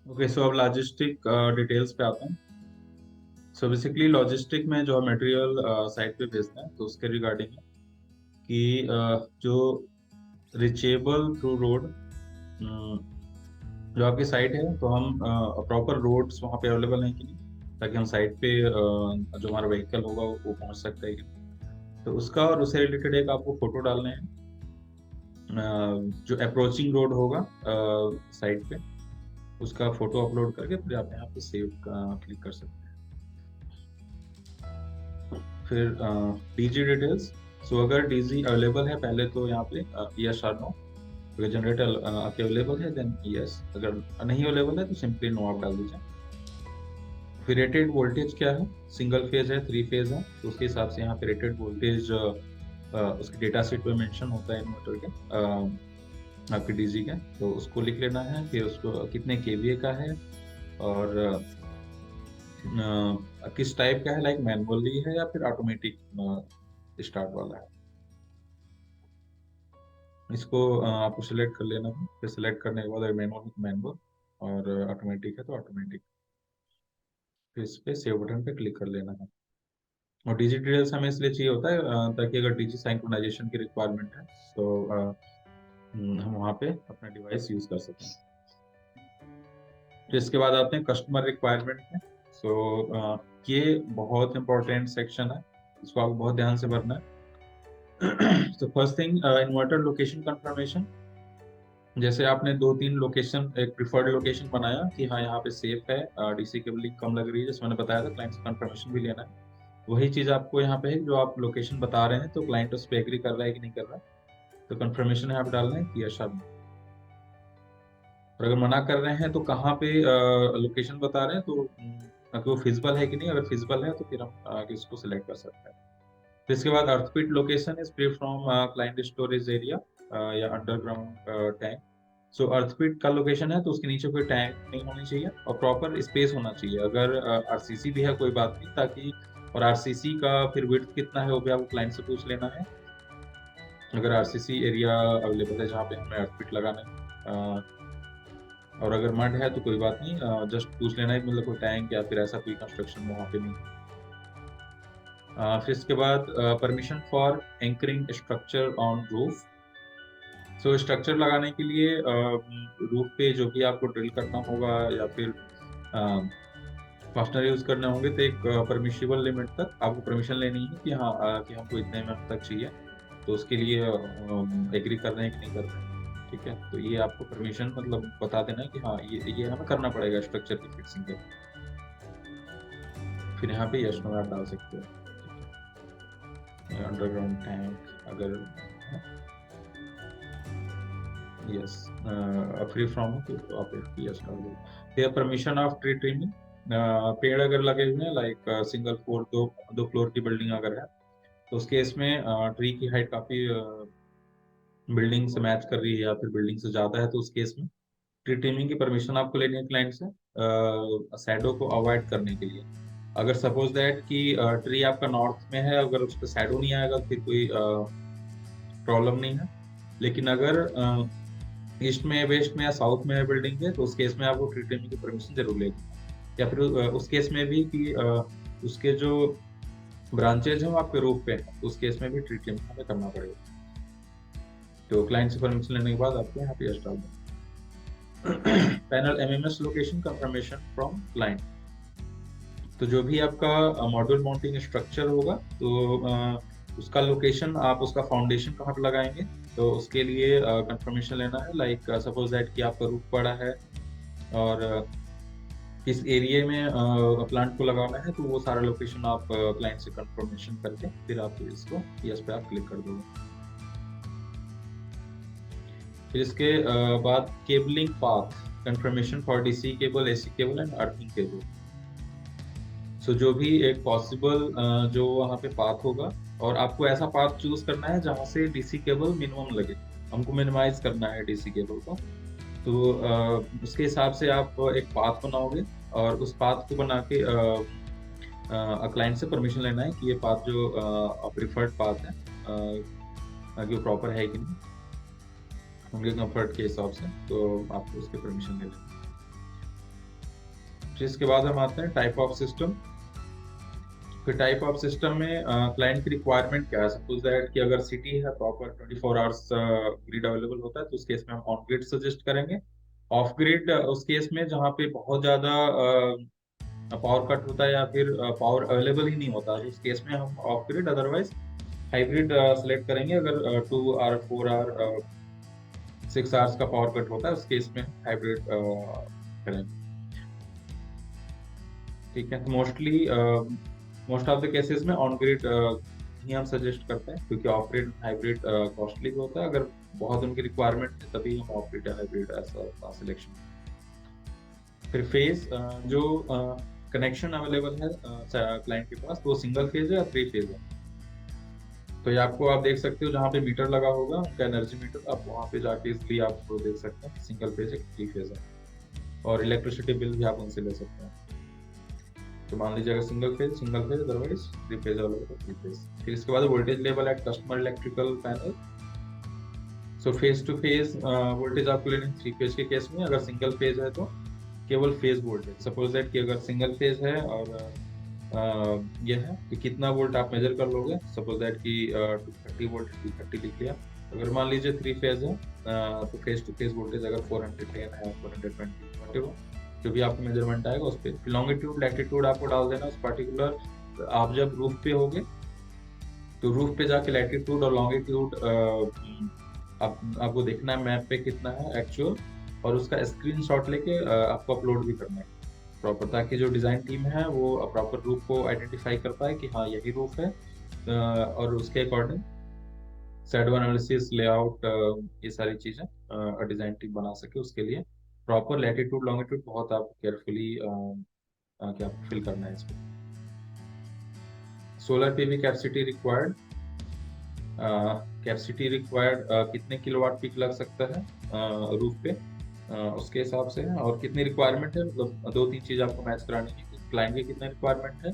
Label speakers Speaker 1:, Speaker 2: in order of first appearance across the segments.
Speaker 1: Okay, सो अब logistic details पे आते हैं। सो बेसिकली लॉजिस्टिक में जो मटेरियल साइट पे भेजना है तो उसके रिगार्डिंग है कि जो रिचेबल थ्रू रोड जो आपकी साइट है, तो हम प्रॉपर रोड्स वहाँ पे अवेलेबल हैं कि नहीं, ताकि हम साइट पे जो हमारा व्हीकल होगा वो पहुँच सकता है कि नहीं। तो उसका और उससे रिलेटेड एक आपको फोटो डालने हैं। जो अप्रोचिंग रोड होगा साइट पे, उसका फोटो अपलोड करके फिर आप यहाँ पे सेव का क्लिक कर सकते हैं। फिर डीजी डिटेल्स। सो अगर डीजी अवेलेबल है पहले तो यहाँ पे यस और नो। अगर जनरेटर आपके अवेलेबल है देन यस, अगर नहीं अवेलेबल है तो सिंपली नो आप डाल दीजिए। फिर रेटेड वोल्टेज क्या है, सिंगल फेज है, थ्री फेज है, तो उसके हिसाब से यहाँ पे रेटेड वोल्टेज उसके डेटा शीट पे मेंशन होता है इन्वर्टर के, आपके डीजी का, तो उसको लिख लेना है। फिर उसको कितने केवीए का है और किस टाइप का है, लाइक मैनुअली है या फिर ऑटोमेटिक स्टार्ट वाला है। इसको आपको सिलेक्ट कर लेना है। फिर सिलेक्ट करने के बाद मैनुअल है तो मैनुअल, और ऑटोमेटिक है तो ऑटोमेटिक। फिर इस पे सेव बटन पे क्लिक कर लेना है। और डिजी डिटेल्स हमें इसलिए चाहिए होता है ताकि अगर डिजी सिंक्रोनाइजेशन की रिक्वायरमेंट है तो हम वहाँ पे अपना डिवाइस यूज कर सकें। फिर इसके बाद आते हैं कस्टमर रिक्वायरमेंट में। सो ये बहुत इंपॉर्टेंट सेक्शन है, इसको आपको बहुत ध्यान से भरना है। तो first thing, inverter location confirmation. जैसे आपने दो तीन लोकेशन, एक प्रिफर्ड लोकेशन बनाया कि हाँ यहाँ पे सेफ है, डीसी केबलिंग कम लग रही है, जैसे मैंने बताया था, क्लाइंट से कंफर्मेशन भी लेना है। वही चीज आपको यहाँ पे है, जो आप लोकेशन बता रहे हैं तो क्लाइंट उस पर एग्री कर रहा है कि नहीं कर रहा है, तो कंफर्मेशन यहाँ पे डालना है कि यस और नो। और अगर मना कर रहे हैं तो कहाँ पे लोकेशन बता रहे हैं, तो अगर वो फिजिबल है कि नहीं, अगर फिजिबल है तो फिर हम आगे इसको सिलेक्ट कर सकते हैं। फिर इसके बाद earthquake location is free from client storage area या अंडरग्राउंड टैंक। सो अर्थक्वेक का लोकेशन है तो उसके नीचे कोई टैंक नहीं होनी चाहिए और प्रॉपर स्पेस होना चाहिए। अगर आरसीसी भी है कोई बात नहीं, ताकि, और आरसीसी का फिर विड्थ कितना है वो भी आपको क्लाइंट से पूछ लेना है। अगर आरसीसी एरिया अवेलेबल है जहाँ पे हमें अर्थक्वेक लगाना है, और अगर मड है तो कोई बात नहीं, जस्ट पूछ लेना है, मतलब कोई टैंक या फिर ऐसा कोई कंस्ट्रक्शन वहाँ पे नहीं है। फिर इसके बाद permission for anchoring structure on roof. So structure लगाने के लिए रूफ पे जो भी आपको ड्रिल करना होगा या फिर फास्टनर यूज करने होंगे, तो एक परमिशिबल लिमिट तक आपको परमिशन लेनी है कि हाँ कि हमको इतने एमएम तक चाहिए। तो उसके लिए एग्री कर रहे हैं कि नहीं कर रहे हैं। ठीक है, तो ये आपको परमिशन मतलब बता देना है कि हाँ ये हमें करना पड़ेगा स्ट्रक्चर की फिक्सिंग के। फिर यहाँ पे यस नो आप डाल सकते हो। ठीक है, अंडरग्राउंड टैंक अगर यस फ्री फ्रॉम हो तो आप यस डाल दो। फिर परमिशन ऑफ ट्री ट्रिमिंग। पेड़ अगर लगे हुए हैं, लाइक सिंगल फ्लोर, दो दो फ्लोर की बिल्डिंग अगर है, तो उस केस में ट्री की हाइट काफी बिल्डिंग से मैच कर रही है या फिर बिल्डिंग से ज्यादा है, तो उस केस में ट्री ट्रिमिंग की परमिशन आपको लेनी है क्लाइंट से, शैडो को अवॉइड करने के लिए। अगर सपोज दैट कि ट्री आपका नॉर्थ में है, अगर उस पर शैडो नहीं आएगा तो फिर कोई प्रॉब्लम नहीं है। लेकिन अगर ईस्ट में, वेस्ट में या साउथ में है बिल्डिंग के, तो उस केस में आपको ट्री ट्रिमिंग की परमिशन जरूर लेनी है। या फिर उस केस में भी कि उसके जो ब्रांचेज हैं वो आपके रूफ पे हैं, तो उस केस में भी ट्री ट्रिमिंग हमें करना पड़ेगा। तो क्लाइंट से परमिशन लेने के बाद आपको यहाँ पे यस डाल दें। Panel MMS location confirmation from client. तो जो भी आपका मॉड्यूल माउंटिंग स्ट्रक्चर होगा, तो उसका लोकेशन, आप उसका फाउंडेशन कहाँ पे लगाएंगे, तो उसके लिए कंफर्मेशन लेना है। लाइक सपोज दैट कि आपका रूफ पड़ा है और किस एरिया में प्लांट को लगाना है, तो वो सारा लोकेशन आप क्लाइंट से कंफर्मेशन करके फिर आप इसको यस पे आप क्लिक कर दोगे। फिर इसके बाद cabling path confirmation for DC cable, AC cable and earthing cable. So जो भी एक पॉसिबल जो वहाँ पे पाथ होगा, और आपको ऐसा पाथ चूज करना है जहाँ से डीसी केबल मिनिमम लगे। हमको मिनिमाइज करना है डीसी केबल को, तो उसके हिसाब से आप एक पाथ बनाओगे, और उस पाथ को बना के क्लाइंट से परमिशन लेना है कि ये पाथ जो प्रिफर्ड पाथ है, कि वो प्रॉपर है कि नहीं, उनके कंफर्ट के हिसाब से, तो आपको उसके परमिशन ले लेना है। फिर इसके बाद हम आते हैं टाइप ऑफ सिस्टम। फिर टाइप ऑफ सिस्टम में क्लाइंट की रिक्वायरमेंट क्या है। सपोज दैट कि अगर सिटी है प्रॉपर 24 आवर्स ग्रिड अवेलेबल होता है तो उस केस में हम ऑन ग्रिड सजेस्ट करेंगे। ऑफ ग्रिड उस केस में जहाँ पे बहुत ज्यादा पावर कट होता है या फिर पावर अवेलेबल ही नहीं होता है, उस केस में हम of grid, otherwise hybrid select करेंगे। अगर 2 आवर 4 आवर 6 आवर्स का पावर कट होता है उस केस में हाइब्रिड करेंगे। ठीक है, तो मोस्ट ऑफ द केसेस में ऑन ग्रिड ही हम सजेस्ट करते हैं, क्योंकि ऑफ ग्रिड हाइब्रिड कॉस्टली भी होता है। अगर बहुत उनकी रिक्वायरमेंट है तभी हम ऑफ ग्रिड या हाइब्रिड ऐसा सिलेक्शन। फिर फेज, जो कनेक्शन अवेलेबल है क्लाइंट के पास, वो सिंगल फेज है या 3 फेज है। तो ये आपको आप देख सकते हो जहाँ पे मीटर लगा होगा उनका एनर्जी मीटर, आप वहाँ पे जाके इसलिए आप देख सकते हैं सिंगल फेज है कि 3 फेज है। और इलेक्ट्रिसिटी बिल भी आप उनसे ले सकते हैं। तो मान लीजिए अगर सिंगल फेज, अदरवाइज 3 फेज वाला तो 3 फेज। फिर इसके बाद voltage level at customer electrical panel. So phase to phase voltage आपको लेने 3 फेज के केस में। अगर सिंगल फेज है तो केवल फेज वोल्टेज। सपोज दैट कि अगर सिंगल फेज है और ये है कि कितना वोल्ट आप मेजर कर लोगे। सपोज दैट कि 230 वोल्ट 230 लिख लिया। अगर मान लीजिए 3 फेज है तो फेज टू फेज वोल्टेज अगर 410 है, 420 जो भी आपको मेजरमेंट आएगा उस पर। लॉन्गिट्यूड लैटिट्यूड आपको डाल देना उस पर्टिकुलर। आप जब रूफ पे होगे तो रूफ पे जाके लैटिट्यूड और लॉन्गिट्यूड आपको देखना है मैप पे कितना है एक्चुअल, और उसका स्क्रीनशॉट लेके आपको अपलोड भी करना है प्रॉपर, ताकि जो डिज़ाइन टीम है वो प्रॉपर रूफ को आइडेंटिफाई कर पाए कि हाँ यही रूफ है, और उसके अकॉर्डिंग शैडो एनालिसिस, लेआउट, ये सारी चीज़ें डिज़ाइन टीम बना सके। उसके लिए प्रॉपर लैटिट्यूड लॉन्गिट्यूड बहुत आपको केयरफुली क्या फिल करना है इसमें। सोलर पीवी कैपेसिटी रिक्वायर्ड, कितने किलोवाट पीक लग सकता है रूफ पे, उसके हिसाब से है। और कितनी रिक्वायरमेंट है, मतलब 2-3 चीज आपको मैच करानी है कि क्लाइंट की कितनी रिक्वायरमेंट है,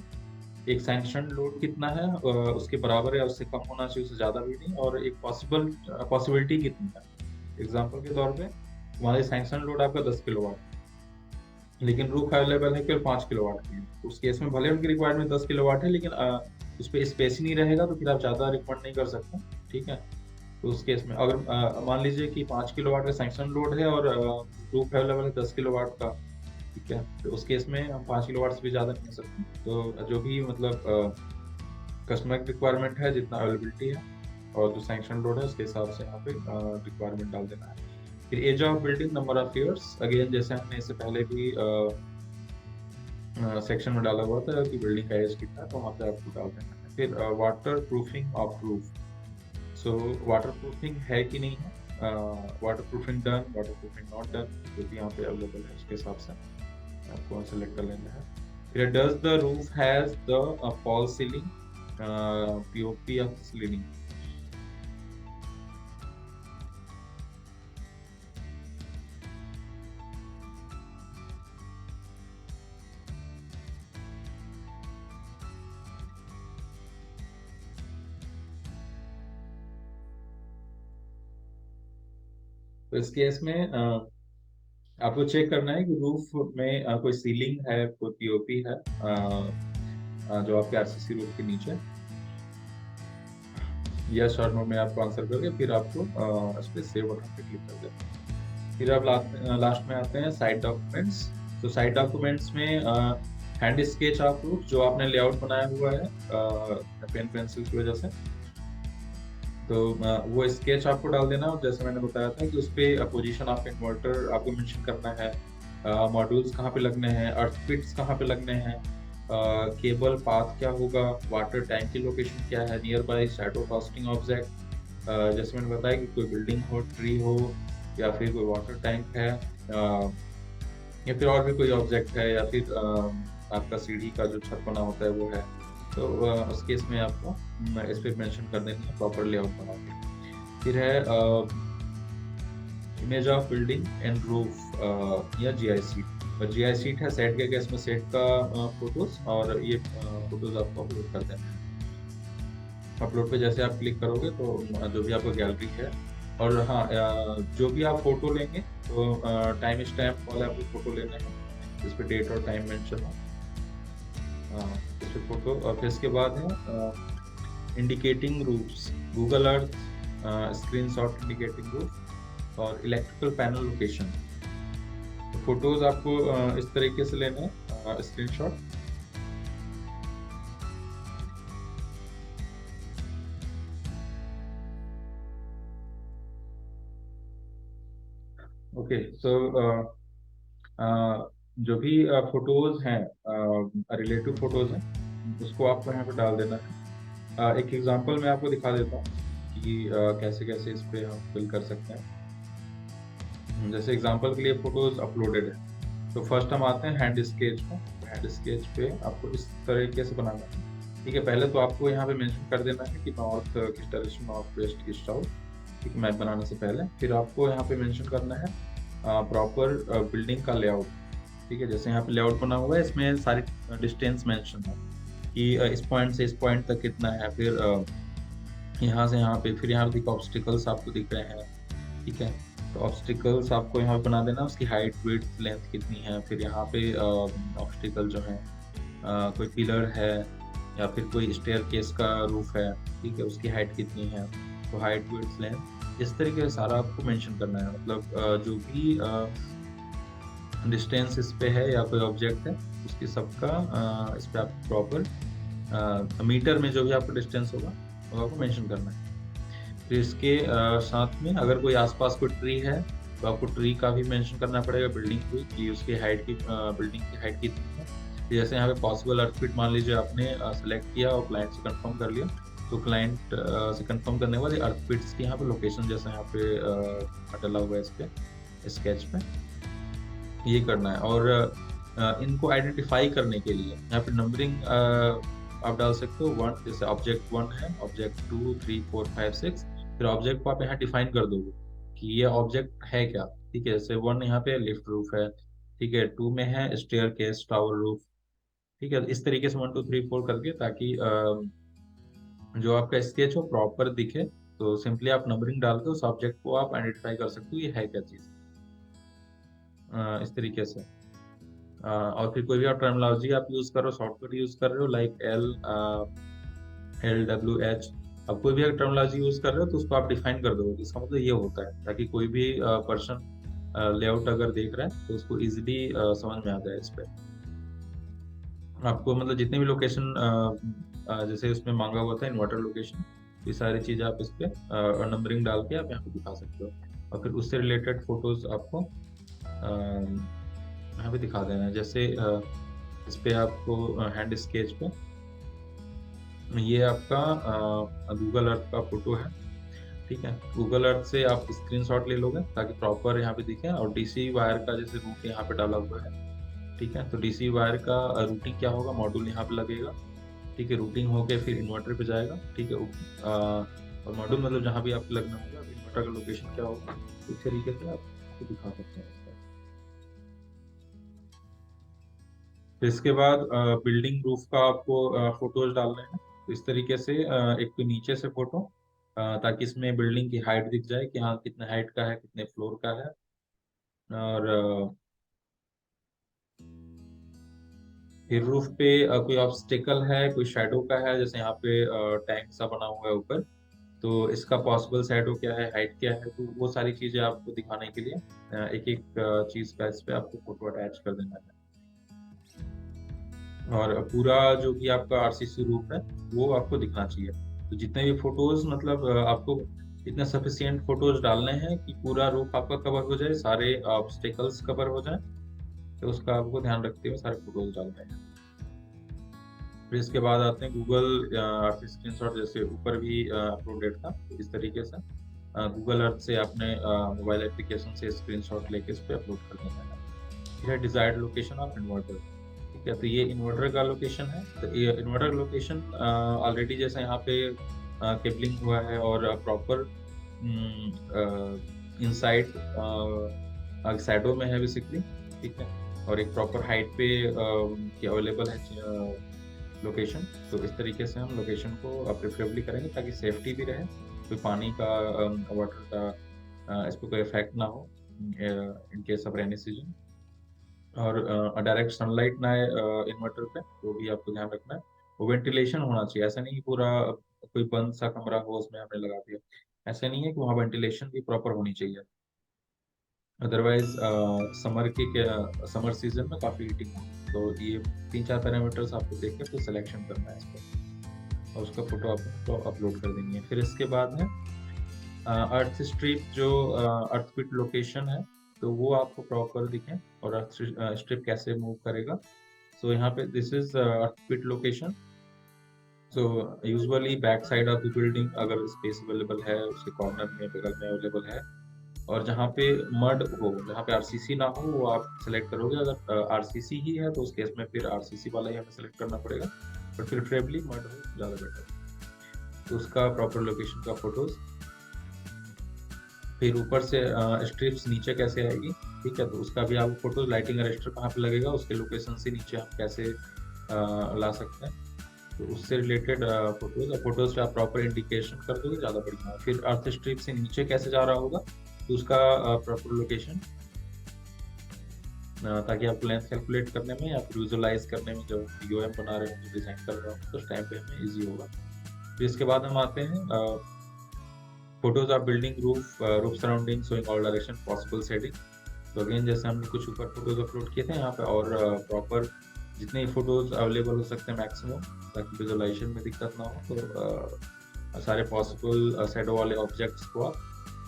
Speaker 1: एक सैंक्शन लोड कितना है उसके बराबर या उससे कम होना चाहिए, उससे ज़्यादा भी नहीं, और एक पॉसिबिलिटी कितनी है। एग्जांपल के तौर पे हमारे सैंक्शन लोड आपका 10 किलोवाट, लेकिन रूफ अवेलेबल है केवल 5 किलोवाट की। उस केस में भले उनकी रिक्वायरमेंट 10 किलोवाट है, लेकिन उस पर स्पेस ही नहीं रहेगा तो फिर आप ज़्यादा रिकमेंड नहीं कर सकते। ठीक है, तो उस केस में अगर मान लीजिए कि 5 किलोवाट का सैंक्शन लोड है और रूफ अवेलेबल है 10 किलोवाट का, ठीक है, तो उस केस में हम 5 किलोवाट से भी ज़्यादा नहीं कर सकते। तो जो भी मतलब कस्टमर की रिक्वायरमेंट है, जितना अवेलेबिलिटी है और जो सैंक्शन लोड है उसके हिसाब से यहाँ पे रिक्वायरमेंट डाल देना है। फिर age of building, number of years, again जैसे हमने इससे पहले भी सेक्शन में डाला हुआ था कि बिल्डिंग का एज कितना है, तो वहाँ पे आपको डाल देना है। फिर water proofing of roof, so water proofing है कि नहीं है, water proofing done, water proofing not done, जो भी यहाँ पे अवेलेबल है उसके हिसाब से आपको सेलेक्ट कर लेना है। फिर does the roof has the fall ceiling, POP या सीलिंग। तो इस केस में आपको चेक करना है कि रूफ में कोई सीलिंग है, कोई पीओपी है जो आपके आरसीसी रूफ के नीचे। यस और नो में आपको आंसर करके फिर आपको इस पे सेव बटन पे क्लिक कर देना। फिर आप लास्ट में आते हैं साइड डॉक्यूमेंट्स। तो साइड डॉक्यूमेंट्स में हैंड स्केच ऑफ रूफ, जो आपने लेआउट बनाया हुआ है पेन पेंसिल की वजह से, तो वो स्केच आपको डाल देना। और जैसे मैंने बताया था कि उस पर पोजीशन ऑफ इन्वर्टर आपको मेंशन करना है, मॉड्यूल्स कहाँ पे लगने हैं, अर्थ पिट्स कहाँ पे लगने हैं, केबल पाथ क्या होगा, वाटर टैंक की लोकेशन क्या है, near by shadow casting object, जैसे मैंने बताया कि कोई बिल्डिंग हो, ट्री हो, या फिर कोई वाटर टैंक है, या फिर और भी कोई ऑब्जेक्ट है, या फिर आपका सीढ़ी का जो छत बना होता है वो है, तो उस केस में आपको इस पर मेंशन कर देनी है प्रॉपर लेआउट बना के। फिर है image of building and roof या जीआई शीट। और जीआई शीट है सेट के केस में सेट का फोटोज, और ये फोटोज आपको अपलोड कर देना है। अपलोड पे जैसे आप क्लिक करोगे तो जो भी आपका गैलरी है, और हाँ जो भी आप फोटो लेंगे तो टाइम स्टैम्प वाले आपको फोटो लेने हैं, जिस पे डेट और टाइम मेंशन हो, इस पे फोटो। और फिर इसके बाद है indicating routes, Google Earth screenshot indicating route और इलेक्ट्रिकल पैनल लोकेशन। तो फोटोज आपको इस तरीके से लेने हैं स्क्रीनशॉट। ओके, सो जो भी फोटोज हैं, रिलेटिव फोटोज हैं, उसको आपको यहाँ पे डाल देना है। एक एग्जांपल मैं आपको दिखा देता हूँ कि कैसे कैसे इस पे हम फिल कर सकते हैं। जैसे एग्जांपल के लिए फोटोज अपलोडेड है, तो फर्स्ट हम आते हैं हैंड स्केच पे। हैंड स्केच पे आपको इस तरीके से बनाना है। ठीक है, पहले तो आपको यहाँ पे मेंशन कर देना है कि नॉर्थ किस direction, north west east south. ठीक है, मैप बनाने से पहले फिर आपको यहाँ पे मेंशन करना है प्रॉपर बिल्डिंग का लेआउट। ठीक है, जैसे यहाँ पे लेआउट बना हुआ है, इसमें सारी डिस्टेंस मेंशन है कि इस पॉइंट से इस पॉइंट तक कितना है, फिर यहाँ से यहाँ पे, फिर यहाँ पे ऑब्स्टिकल्स आपको दिख रहे हैं। ठीक है, तो ऑब्स्टिकल्स आपको यहाँ पे बना देना, उसकी हाइट विड्थ लेंथ कितनी है। फिर यहाँ पे ऑब्स्टिकल जो है कोई पिलर है या फिर कोई स्टेयर केस का रूफ है, ठीक है, उसकी हाइट कितनी है, तो हाइट विड्थ लेंथ इस तरीके से सारा आपको मेंशन करना है। मतलब जो भी डिस्टेंस इस पे है या कोई ऑब्जेक्ट है, उसकी सबका इस पे आप प्रॉपर मीटर में जो भी आपका डिस्टेंस होगा वो आपको मेंशन करना है। फिर इसके साथ में अगर कोई आसपास कोई ट्री है तो आपको ट्री का भी मेंशन करना पड़ेगा, बिल्डिंग की कि उसकी हाइट की, बिल्डिंग की हाइट कितनी है। जैसे यहाँ पे पॉसिबल अर्थक्वेक मान लीजिए आपने सेलेक्ट किया और क्लाइंट से कंफर्म कर लिया, तो क्लाइंट से कंफर्म करने के बाद अर्थक्वेक्स की यहाँ पे लोकेशन जैसे यहाँ पे डला हुआ है इस पे स्केच पे, ये करना है। और इनको आइडेंटिफाई करने के लिए यहाँ पे नंबरिंग आप डाल सकते हो। वन, जैसे ऑब्जेक्ट 1 है, ऑब्जेक्ट 2, 3, 4, 5, 6, फिर ऑब्जेक्ट को आप यहाँ डिफाइन कर दोगे कि ये ऑब्जेक्ट है क्या। ठीक है, जैसे 1 यहाँ पे लिफ्ट रूफ है, ठीक है, 2 में है स्टेयर केस टावर रूफ। ठीक है, इस तरीके से 1 2 3 4 करके, ताकि जो आपका स्केच हो प्रॉपर दिखे। तो सिंपली आप नंबरिंग डाल के उस ऑब्जेक्ट को आप आइडेंटिफाई कर सकते हो ये है क्या चीज, इस तरीके से। और फिर कोई भी आप टर्मिनोलॉजी आप यूज कर रहे हो, सॉफ्टवेयर यूज कर रहे हो, लाइक LWH, अब कोई भी अगर टर्मिनोलॉजी यूज कर रहे हो तो उसको आप डिफाइन कर दो, इसका मतलब ये होता है, ताकि कोई भी पर्सन लेआउट अगर देख रहा है तो उसको इजीली समझ में आ जाए इस पे। आपको मतलब जितने भी लोकेशन जैसे उसमें मांगा हुआ था इन्वर्टर लोकेशन, ये सारी चीज आप इस पे नंबरिंग डाल के आप यहाँ पे दिखा सकते हो। और फिर उससे रिलेटेड फोटोज आपको यहाँ पे दिखा देना है। जैसे इस पे आपको हैंड स्केच पे ये आपका गूगल अर्थ का फोटो है। ठीक है, गूगल अर्थ से आप स्क्रीनशॉट ले लोगे ताकि प्रॉपर यहाँ पे दिखे। और डीसी वायर का जैसे रूट यहाँ पे डाला हुआ है, ठीक है, तो डीसी वायर का रूटिंग क्या होगा, मॉड्यूल यहाँ पे लगेगा। ठीक है, रूटिंग होके फिर इन्वर्टर पे जाएगा। ठीक है, और मॉड्यूल मतलब जहाँ भी आपको लगना होगा, इन्वर्टर का लोकेशन क्या होगा, इस तरीके से आप दिखा सकते हैं इसका। फिर इसके बाद बिल्डिंग रूफ का आपको फोटोज डालने हैं। तो इस तरीके से एक तो नीचे से फोटो, ताकि इसमें बिल्डिंग की हाइट दिख जाए कि हाँ कितने हाइट का है, कितने फ्लोर का है। और फिर रूफ पे कोई ऑब्स्टिकल है, कोई शेडो का है, जैसे यहाँ पे टैंक सा बना हुआ है ऊपर, तो इसका पॉसिबल शेडो क्या है, हाइट क्या है, तो वो सारी चीजें आपको दिखाने के लिए एक एक चीज का इस पे आपको फोटो अटैच कर देना है। और पूरा जो भी आपका आरसीसी रूफ है वो आपको दिखना चाहिए। तो जितने भी फोटोज, मतलब आपको इतने सफिशियंट फोटोज डालने हैं कि पूरा रूफ आपका कवर हो जाए, सारे ऑब्स्टिकल्स कवर हो जाए, तो उसका आपको ध्यान रखते हुए सारे फोटोज डालने हैं। फिर इसके बाद आते हैं गूगल अर्थ स्क्रीनशॉट, जैसे ऊपर भी अपलोडेड था, तो इस तरीके से गूगल अर्थ से आपने मोबाइल एप्लीकेशन से स्क्रीनशॉट लेके इस पे अपलोड कर देना है। ठीक है, डिजायर्ड लोकेशन ऑफ इन्वर्टर। ठीक है, तो ये इन्वर्टर का लोकेशन है। तो ये इन्वर्टर लोकेशन ऑलरेडी जैसे यहाँ पे केबलिंग हुआ है और प्रॉपर इनसाइड शैडो में है बेसिकली। ठीक है, और एक प्रॉपर हाइट पे अवेलेबल है लोकेशन। तो इस तरीके से हम लोकेशन को प्रेफरेबली करेंगे ताकि सेफ्टी भी रहे, कोई पानी का वाटर का इस पर कोई इफेक्ट ना हो in case of rainy season. और डायरेक्ट सनलाइट ना आए इन्वर्टर पे, वो भी आपको ध्यान रखना है। वो वेंटिलेशन होना चाहिए, ऐसा नहीं कि पूरा कोई बंद सा कमरा हो उसमें हमने लगा दिया। ऐसा नहीं है कि वहाँ वेंटिलेशन भी प्रॉपर होनी चाहिए, अदरवाइज समर सीजन में काफ़ी हीटिंग होगी। तो ये 3-4 पैरामीटर्स आपको देख के फिर सिलेक्शन करना है इस पर, और उसका फोटो आपको अपलोड कर देंगे। फिर इसके बाद है अर्थ स्ट्रिप, जो अर्थ पिट लोकेशन है, तो वो आपको प्रॉपर दिखे, और अर्थ स्ट्रिप कैसे मूव करेगा। सो यहाँ पे this is earth pit location. So usually back side of the building अगर स्पेस अवेलेबल है, उसके कॉर्नर में बगल में अवेलेबल है, और जहाँ पे मड हो, जहाँ पे आरसीसी ना हो, वो आप सेलेक्ट करोगे। अगर आरसीसी ही है तो उस केस में फिर आरसीसी वाला ही हमें सेलेक्ट करना पड़ेगा, बट प्रेफरेबली मड हो ज़्यादा बेटर। तो उसका प्रॉपर लोकेशन का फोटोज। फिर ऊपर से स्ट्रिप्स नीचे कैसे आएगी, ठीक है, तो उसका भी आप फोटो, लाइटिंग अरेस्टर कहाँ पे लगेगा, उसके लोकेशन से नीचे हम कैसे ला सकते हैं, तो उससे रिलेटेड फोटोज। और फोटोज पे आप प्रॉपर इंडिकेशन कर दोगे, ज़्यादा बढ़िया है। फिर अर्थ स्ट्रिप से नीचे कैसे जा रहा होगा, तो उसका प्रॉपर लोकेशन, ताकि आप लेंथ कैलकुलेट करने में या फिर विजुअलाइज करने में, जब यूएम बना रहे हो, जो डिज़ाइन कर रहे हो, तो उस टाइम पे हमें ईजी होगा। फिर इसके बाद हम आते हैं photos of building roof surrounding showing all direction possible setting. तो अगेन जैसे हमने कुछ ऊपर फोटोज अपलोड किए थे यहाँ पे, और प्रॉपर जितने फोटोज अवेलेबल हो सकते हैं मैक्सिमम, ताकि विजुअलाइजेशन में दिक्कत ना हो, तो सारे पॉसिबल शैडो वाले ऑब्जेक्ट्स को आप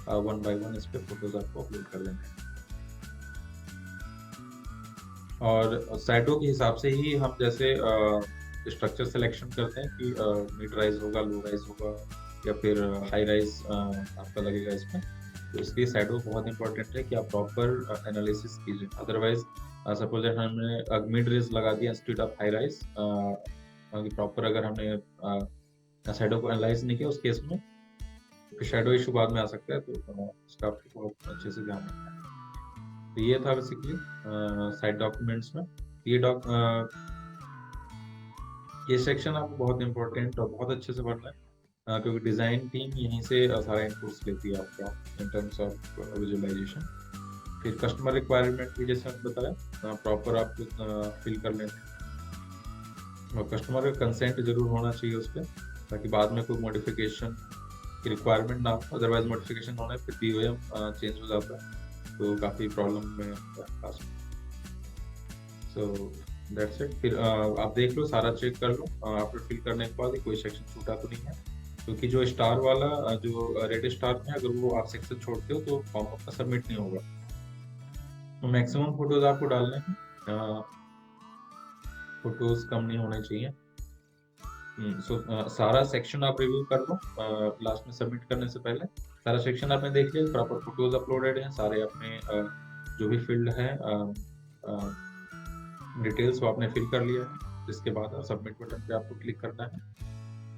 Speaker 1: वन बाय वन इस पे फोटोज आपको अपलोड कर देना है। और शैडो के हिसाब से ही हम जैसे स्ट्रक्चर सिलेक्शन करते हैं कि मिड राइज होगा, लो राइज होगा, या फिर हाई राइज आपका लगेगा इसमें। तो इसके शैडो बहुत इंपॉर्टेंट है कि आप प्रॉपर एनालिसिस कीजिए, अदरवाइज सपोज हमने मिड रेज लगा दिया institute of high rise, proper अगर हमने शैडो को एनालाइज नहीं किया, उस केस में फिर शैडो इशू बाद में आ सकता है, तो उसका आपको बहुत अच्छे से ध्यान रखना है। तो ये था बेसिकली साइड डॉक्यूमेंट्स में। ये डॉक ये सेक्शन आपको बहुत इंपॉर्टेंट और बहुत अच्छे से पढ़ना है, क्योंकि डिज़ाइन टीम यहीं से सारा इनपुट्स लेती है आपका इन टर्म्स ऑफ विजुअलाइजेशन। फिर कस्टमर रिक्वायरमेंट भी जैसे मैंने बताया प्रॉपर आपको फिल कर लेना है, और कस्टमर का कंसेंट जरूर होना चाहिए उस पर, ताकि बाद में कोई मॉडिफिकेशन की रिक्वायरमेंट ना हो। अदरवाइज मॉडिफिकेशन होने पर पीओएम चेंज हो जाता है, तो काफ़ी प्रॉब्लम में पास। So that's it. फिर आप देख लो, सारा चेक कर लो, आफ्टर फिल करने के बाद कोई सेक्शन छूटा तो नहीं है, क्योंकि जो स्टार वाला जो रेड स्टार में अगर वो आप सेक्शन छोड़ते हो तो फॉर्म आपका सबमिट नहीं होगा। तो मैक्सिमम फोटोज आपको डालने हैं, फोटोज कम नहीं होने चाहिए। सो सारा सेक्शन आप रिव्यू कर लो लास्ट में सबमिट करने से पहले। सारा सेक्शन आपने देख लिया, प्रॉपर फोटोज अपलोडेड हैं सारे, अपने जो भी फील्ड है डिटेल्स वो आपने फिल कर लिया है। जिसके बाद सबमिट बटन पे आपको क्लिक करना है।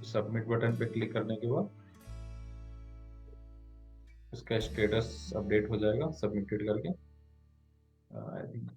Speaker 1: सबमिट बटन पे क्लिक करने के बाद उसका स्टेटस अपडेट हो जाएगा सबमिटेड करके। I think